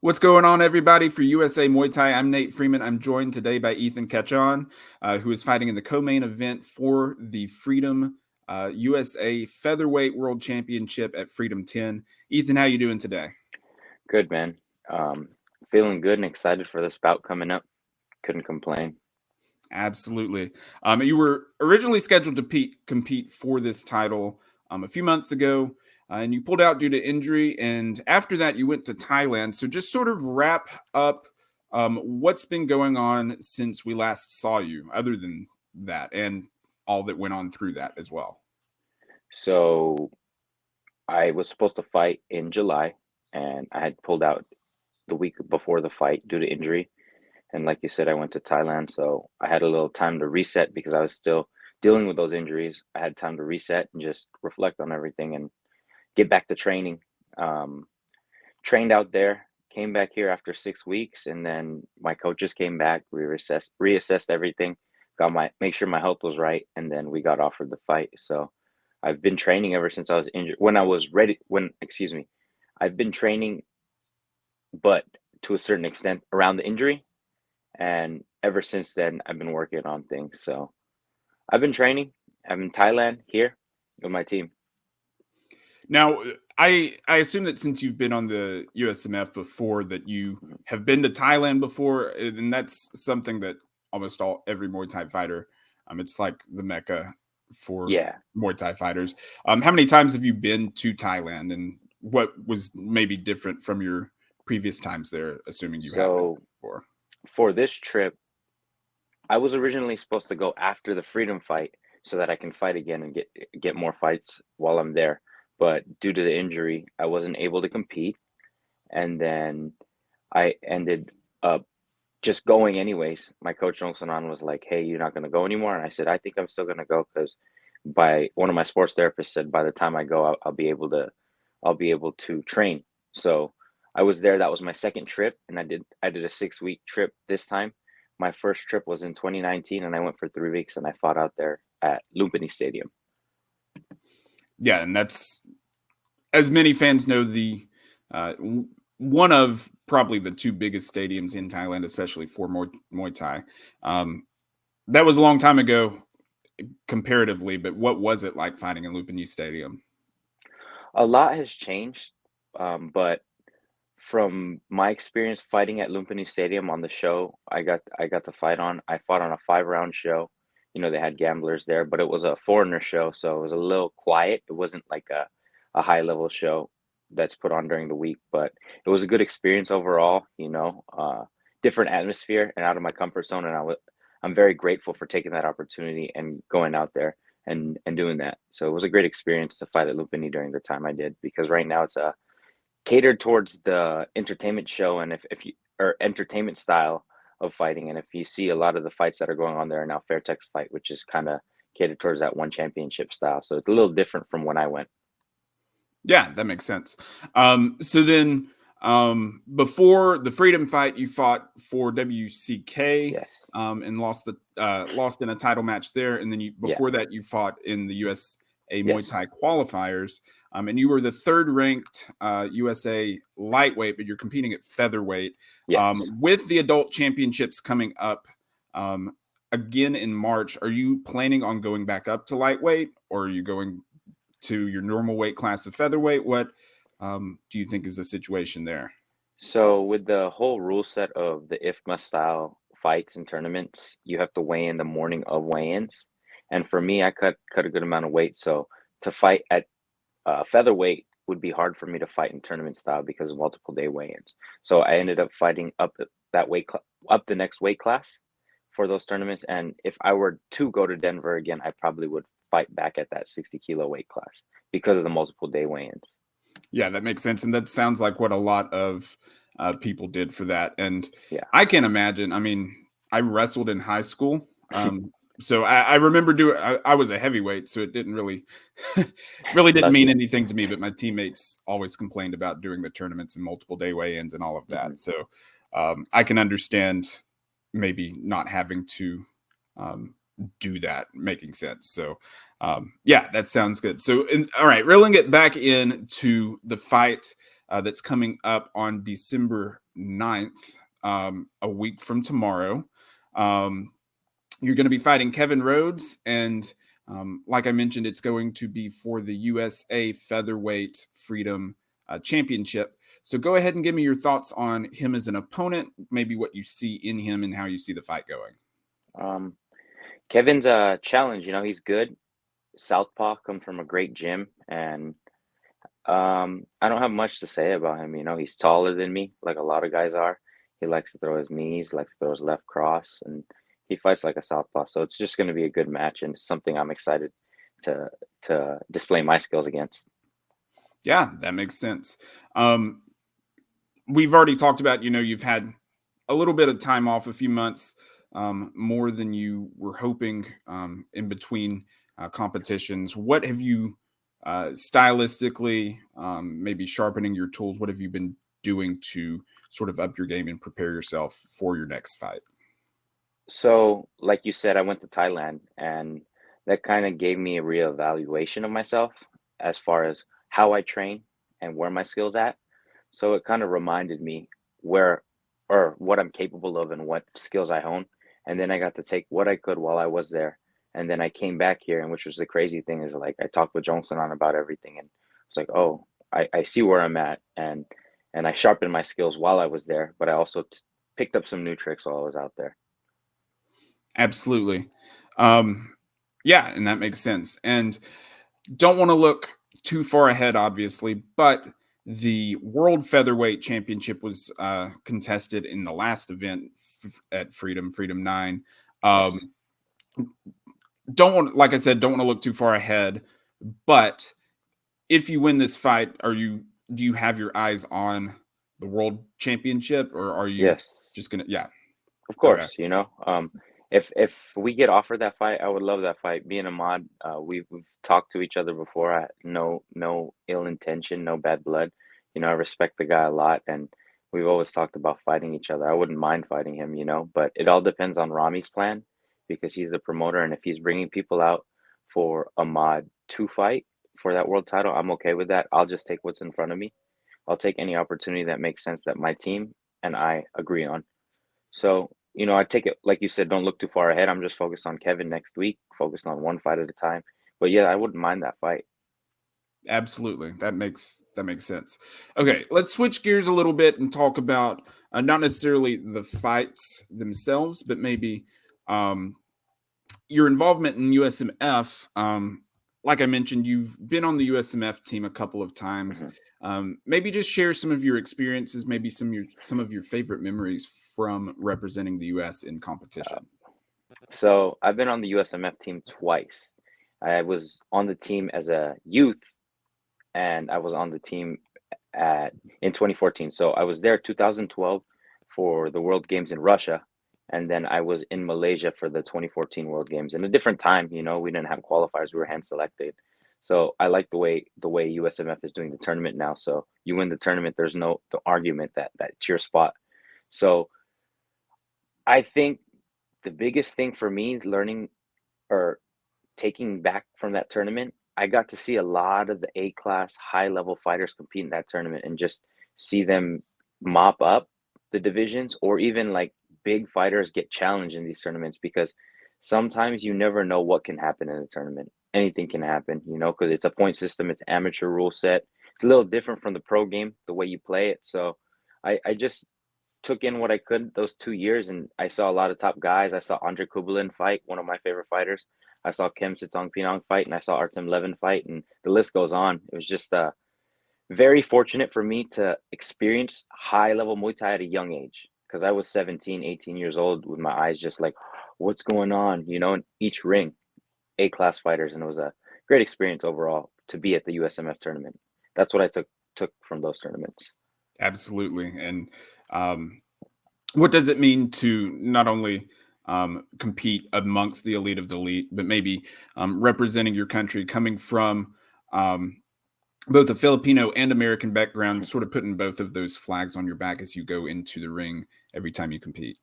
What's going on, everybody? For USA Muay Thai, I'm Nate Freeman. I'm joined today by Ethan Quiachon, who is fighting in the co-main event for the Freedom USA Featherweight World Championship at Freedom 10. Ethan, how you doing today? Good, man. Feeling good and excited for this bout coming up. Couldn't complain. Absolutely. You were originally scheduled to compete for this title a few months ago, and you pulled out due to injury. And after that, you went to Thailand. So just sort of wrap up what's been going on since we last saw you, other than that, and all that went on through that as well. So I was supposed to fight in July, and I had pulled out the week before the fight due to injury. And like you said, I went to Thailand, so I had a little time to reset because I was still dealing with those injuries. I had time to reset and just reflect on everything and get back to training. Um, Trained out there, came back here after 6 weeks, and then my coaches came back. We reassessed everything, make sure my health was right, and then we got offered the fight. So I've been training ever since I was injured. When I was ready, when excuse me, I've been training, but to a certain extent around the injury, and ever since then I've been working on things. So I've been training. I'm in Thailand here with my team. Now, I assume that since you've been on the USMF before, that you have been to Thailand before, and that's something that almost every Muay Thai fighter, it's like the mecca for Yeah. Muay Thai fighters. How many times have you been to Thailand, and what was maybe different from your previous times there? Assuming you have been So before. for this trip, I was originally supposed to go after the Freedom fight so that I can fight again and get more fights while I'm there. But due to the injury, I wasn't able to compete, and then I ended up just going anyways. My coach Sanan was like, "Hey, you're not going to go anymore," and I said, "I think I'm still going to go because by one of my sports therapists said by the time I go, I'll be able to train." So I was there. That was my second trip, and I did a 6 week trip this time. My first trip was in 2019, and I went for 3 weeks, and I fought out there at Lumpini Stadium. Yeah, and that's, as many fans know, the uh, one of probably the two biggest stadiums in Thailand, especially for Muay Thai. That was a long time ago, comparatively, but what was it like fighting in Lumpini Stadium? A lot has changed, but from my experience fighting at Lumpini Stadium on the show I got to fight on, I fought on a 5 round show. They had gamblers there, but it was a foreigner show, so it was a little quiet. It wasn't like a high level show that's put on during the week, but it was a good experience overall. Different atmosphere and out of my comfort zone, and I'm very grateful for taking that opportunity and going out there and doing that. So it was a great experience to fight at Lumpini during the time I did, because right now it's a catered towards the entertainment show, and if you or entertainment style of fighting. And if you see a lot of the fights that are going on there are now Fairtex fight, which is kind of catered towards that one championship style. So it's a little different from when I went. Yeah, that makes sense. So then, before the Freedom fight, you fought for WCK Yes. and lost in a title match there, and then Yeah. before that you fought in the USA Muay Yes. Thai qualifiers, and you were the third ranked USA lightweight, but you're competing at featherweight. Yes. With the adult championships coming up um, again in March, are you planning on going back up to lightweight, or are you going to your normal weight class of featherweight? What do you think is the situation there? So with the whole rule set of the IFMA style fights and tournaments, you have to weigh in the morning of weigh-ins. And for me, I cut a good amount of weight. So to fight at featherweight would be hard for me to fight in tournament style because of multiple day weigh-ins. So I ended up fighting up the next weight class for those tournaments. And if I were to go to Denver again, I probably would fight back at that 60 kilo weight class because of the multiple day weigh-ins. Yeah, that makes sense, and that sounds like what a lot of people did for that. And Yeah. I can imagine. I mean, I wrestled in high school, so I remember doing. I was a heavyweight, so it didn't really, really didn't mean Lucky. anything to me. But my teammates always complained about doing the tournaments and multiple day weigh-ins and all of Hmm. that. So I can understand maybe not having to um, do that, making sense. So yeah, that sounds good. So all right, reeling it back in to the fight that's coming up on December 9th, a week from tomorrow. Um, you're going to be fighting Kevin Rhodes, and like I mentioned, it's going to be for the USA Featherweight Freedom Championship. So go ahead and give me your thoughts on him as an opponent, maybe what you see in him and how you see the fight going. Um, Kevin's a challenge. He's good. Southpaw, comes from a great gym, and I don't have much to say about him. He's taller than me, like a lot of guys are. He likes to throw his knees, likes to throw his left cross, and he fights like a southpaw. So it's just going to be a good match, and it's something I'm excited to display my skills against. Yeah, that makes sense. Um, we've already talked about, you've had a little bit of time off, a few months, more than you were hoping in between competitions. What have you stylistically, maybe sharpening your tools? What have you been doing to sort of up your game and prepare yourself for your next fight? So, like you said, I went to Thailand, and that kind of gave me a reevaluation of myself as far as how I train and where my skills at. So it kind of reminded me where or what I'm capable of and what skills I hone. And then I got to take what I could while I was there. And then I came back here, and which was the crazy thing is like I talked with Johnson on about everything, and it's like, oh, I see where I'm at, and I sharpened my skills while I was there, but I also picked up some new tricks while I was out there. Absolutely. Um, yeah, and that makes sense. And don't want to look too far ahead, obviously, but the World Featherweight Championship was contested in the last event at Freedom 9. Yes. Um, don't want, like I said, don't want to look too far ahead, but if you win this fight, do you have your eyes on the World Championship, or are you Yes. just gonna? Yeah, Of okay, course, if we get offered that fight, I would love that fight. Being a mod, we've talked to each other before. No ill intention, no bad blood. I respect the guy a lot, and we've always talked about fighting each other. I wouldn't mind fighting him, but it all depends on Rami's plan because he's the promoter, and if he's bringing people out for a mod to fight for that world title, I'm okay with that. I'll just take what's in front of me. I'll take any opportunity that makes sense that my team and I agree on. So, I take it, like you said, don't look too far ahead. I'm just focused on Kevin next week, focused on one fight at a time. But yeah, I wouldn't mind that fight. absolutely. That makes sense. Okay, let's switch gears a little bit and talk about not necessarily the fights themselves, but maybe um, your involvement in USMF. Like I mentioned, you've been on the USMF team a couple of times. Mhm. Maybe just share some of your experiences, maybe some of your favorite memories from representing the US in Uh, competition. so I've been on the USMF team twice. I was on the team as a youth, and I was on the team at in 2014. So I was there 2012 for the World Games in Russia, and then I was in Malaysia for the 2014 World Games. In a different time, we didn't have qualifiers; we were hand selected. So I like the way USMF is doing the tournament now. So you win the tournament, there's no the argument that it's your spot. So I think the biggest thing for me learning or taking back from that tournament, I got to see a lot of the A class high level fighters compete in that tournament and just see them mop up the divisions or even like big fighters get challenged in these tournaments because sometimes you never know what can happen in a tournament. Anything can happen, because it's a point system, it's amateur rule set. It's a little different from the pro game, the way you play it. So I just took in what I could those 2 years, and I saw a lot of top guys. I saw Andre Kubelin fight, one of my favorite fighters. I saw Kem Sitong Pinong fight, and I saw Artem Levin fight, and the list goes on. It was just very fortunate for me to experience high level Muay Thai at a young age because I was 17, 18 years old with my eyes just like, what's going on, in each ring, A class fighters. And it was a great experience overall to be at the USMF tournament. That's what I took from those tournaments. Absolutely. And what does it mean to not only compete amongst the elite of the elite, but maybe representing your country, coming from um, both a Filipino and American background, sort of putting both of those flags on your back as you go into the ring every time you compete?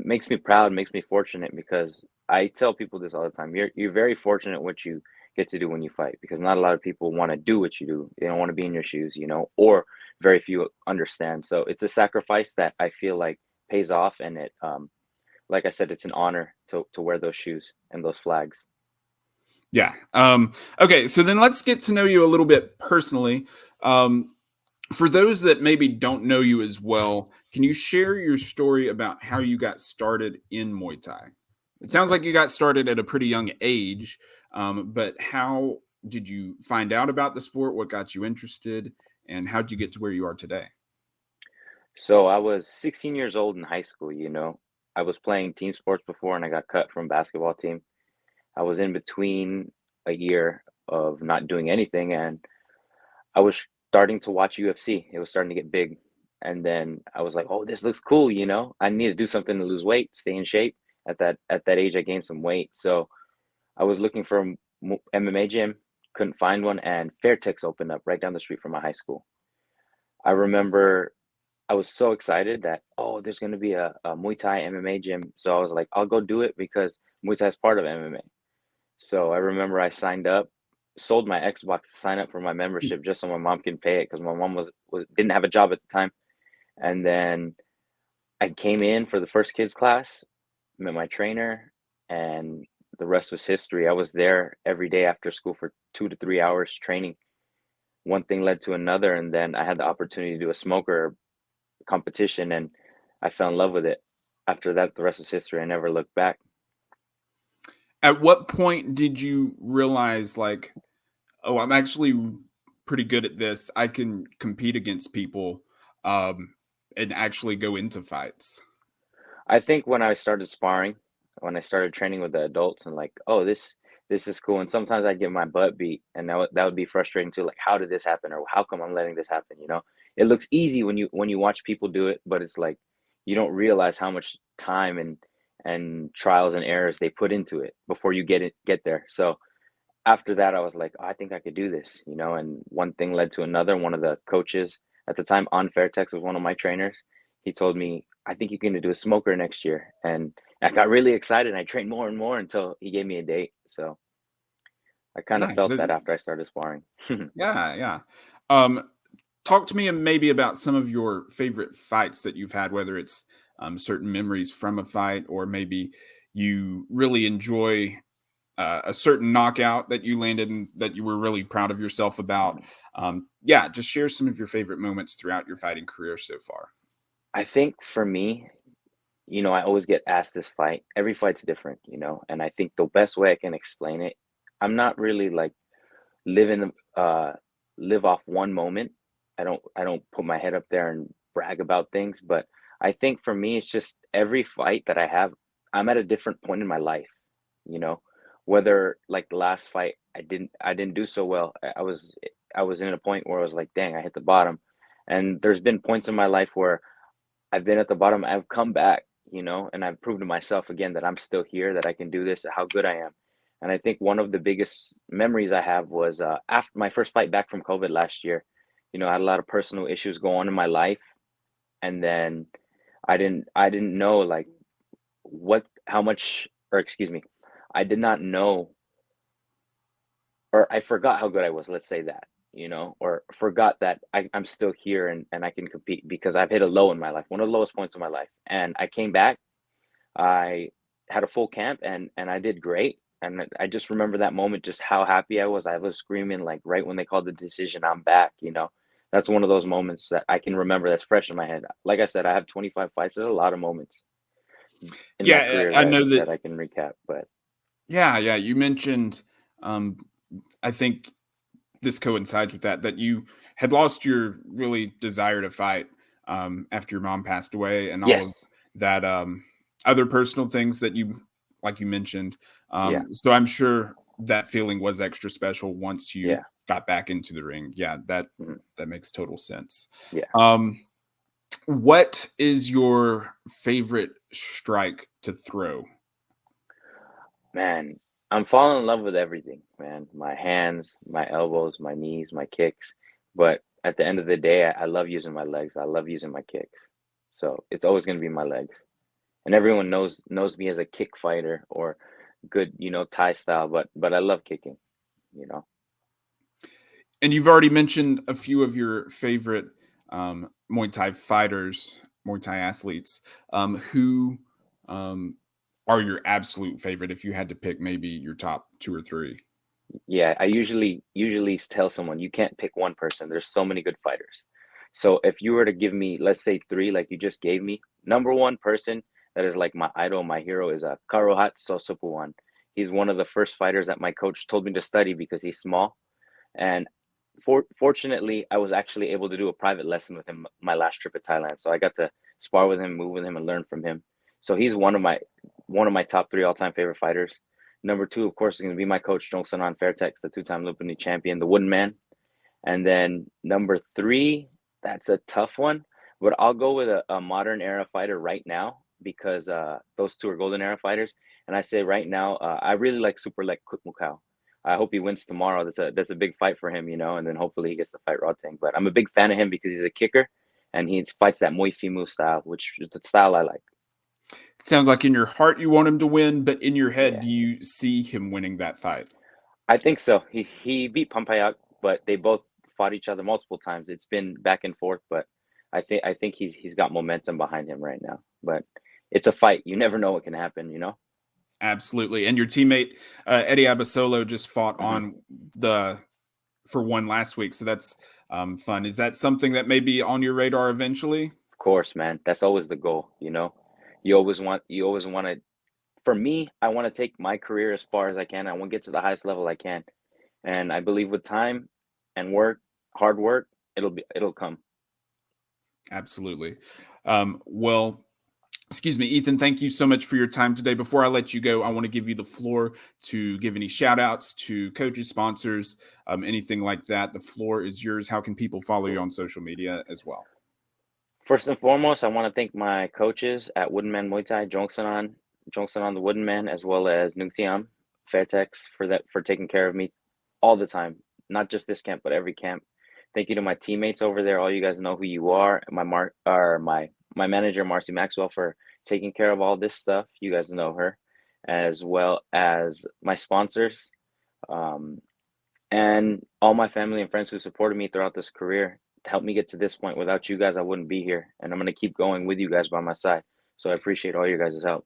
Makes me proud, makes me fortunate because I tell people this all the time. You're very fortunate what you get to do when you fight, because not a lot of people want to do what you do. They don't want to be in your shoes, or very few understand. So it's a sacrifice that I feel like pays off, and like I said, it's an honor to wear those shoes and those flags. Yeah. Okay. So then let's get to know you a little bit personally. Um, for those that maybe don't know you as well, can you share your story about how you got started in Muay Thai? It sounds Okay. like you got started at a pretty young age, but how did you find out about the sport? What got you interested? And how did you get to where you are today? So I was 16 years old in high school. I was playing team sports before and I got cut from basketball team. I was in between a year of not doing anything, and I was starting to watch UFC. It was starting to get big. And then I was like, "Oh, this looks cool. I need to do something to lose weight, stay in shape." At that age I gained some weight. So I was looking for a MMA gym, couldn't find one, and Fairtex opened up right down the street from my high school. I remember I was so excited that, oh, there's going to be a Muay Thai MMA gym. So I was like, I'll go do it because Muay Thai is part of MMA. So I remember I signed up, sold my Xbox to sign up for my membership just so my mom can pay it, because my mom didn't have a job at the time. And then I came in for the first kids class, met my trainer, and the rest was history. I was there every day after school for 2 to 3 hours training. One thing led to another, and then I had the opportunity to do a smoker competition, and I fell in love with it. After that, the rest is history. I never looked back. At what point did you realize, like, oh, I'm actually pretty good at this. I can compete against people, um, and actually go into fights. I think when I started sparring, when I started training with the adults, and like, oh, this is cool. And sometimes I'd get my butt beat, and that would be frustrating too. Like, how did this happen, or how come I'm letting this happen? It looks easy when you watch people do it, but it's like you don't realize how much time and trials and errors they put into it before you get there. So after that, I was like, "Oh, I think I could do this. And one thing led to another. One of the coaches at the time on Fairtex was one of my trainers. He told me, I think you're going to do a smoker next year. And I got really excited. And I trained more and more until he gave me a date. So I kind of Nice. felt that after I started sparring. Yeah, yeah. Um, talk to me maybe about some of your favorite fights that you've had, whether it's certain memories from a fight, or maybe you really enjoy a certain knockout that you landed and that you were really proud of yourself about. Yeah, just share some of your favorite moments throughout your fighting career so far. I think for me, I always get asked this fight. Every fight's different. And I think the best way I can explain it, I'm not really like living live off one moment. I don't put my head up there and brag about things, but I think for me it's just every fight that I have, I'm at a different point in my life, you know. Whether like the last fight I didn't do so well. I was in a point where I was like, dang, I hit the bottom. And there's been points in my life where I've been at the bottom, I've come back, and I've proven to myself again that I'm still here, that I can do this, how good I am. And I think one of the biggest memories I have was after my first fight back from COVID last year. I had a lot of personal issues go on in my life, and then I didn't know like what how much, or excuse me, I did not know, or I forgot how good I was, let's say that, or forgot that I'm still here, and I can compete because I've hit a low in my life, one of the lowest points of my life. And I came back, I had a full camp, and I did great. And I just remember that moment, just how happy I was. I was screaming like right when they called the decision, I'm back. That's one of those moments that I can remember that's fresh in my head. Like I said, I have 25 fights. There's a lot of moments in my Yeah, career I that know that. that I can recap. But Yeah, yeah. You mentioned, um, I think this coincides with that you had lost your really desire to fight after your mom passed away, and all of yes, that other personal things that you, like you mentioned. yeah, So I'm sure that feeling was extra special once you yeah, got back into the ring. Yeah, mhm, that makes total sense. yeah. Um, what is your favorite strike to throw? Man, I'm falling in love with everything, man. My hands, my elbows, my knees, my kicks. But at the end of the day, I love using my legs. I love using my kicks. So it's always going to be my legs. And everyone knows me as a kick fighter or good, Thai style, but I love kicking. you know. And you've already mentioned a few of your favorite Muay Thai fighters, Muay Thai athletes. Who um, are your absolute favorite if you had to pick maybe your top two or three? Yeah, I usually tell someone you can't pick one person. There's so many good fighters. So if you were to give me, let's say three, like you just gave me, number one person that is like my idol, my hero is Karohat Sosupuwan. He's one of the first fighters that my coach told me to study because he's small. And fortunately, I was actually able to do a private lesson with him my last trip to Thailand. So I got to spar with him, move with him, and learn from him. So he's one of my top three all time favorite fighters. Number two, of course, is going to be my coach, Jongsanan Fairtex, the two-time Olympic champion, the Wooden Man. And then number three, that's a tough one, but I'll go with a modern era fighter right now because those two are golden era fighters. And I say right now, I really like Super Leg Mukau. I hope he wins tomorrow. That's a big fight for him, and then hopefully he gets to fight Rodtang. But I'm a big fan of him because he's a kicker and he fights that Muay Fimu style, which is the style I like. It sounds like in your heart you want him to win, but in your head, Yeah. do you see him winning that fight? I think so. He beat Pampayak, but they both fought each other multiple times. It's been back and forth, but I think he's got momentum behind him right now. But it's a fight. You never know what can happen. Absolutely. And your teammate Eddie Abasolo just fought Hmm. on the for one last week, so that's fun. Is that something that may be on your radar eventually? Of course, man. That's always the goal. You always want to. For me, I want to take my career as far as I can. I want to get to the highest level I can, and I believe with time and work, hard work, it'll come. Absolutely. Well, excuse me, Ethan, thank you so much for your time today. Before I let you go, I want to give you the floor to give any shout outs to coaches, sponsors, anything like that. The floor is yours. How can people follow you Cool. on social media as well? First and foremost, I want to thank my coaches at Wooden Man Muay Thai, Jongsanan the Wooden Man, as well as Nungsiam Fairtex for taking care of me all the time, not just this camp but every camp. Thank you to my teammates over there. All you guys know who you are. My manager Marcy Maxwell for taking care of all this stuff. You guys know her, as well as my sponsors, um, and all my family and friends who supported me throughout this career to help me get to this point. Without you guys, I wouldn't be here, and I'm going to keep going with you guys by my side. So I appreciate all your guys' help.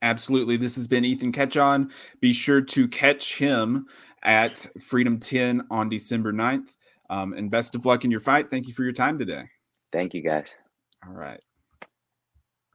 Absolutely. This has been Ethan Ketchon. Be sure to catch him at Freedom 10 on December 9th. And best of luck in your fight. Thank you for your time today. Thank you guys. All right.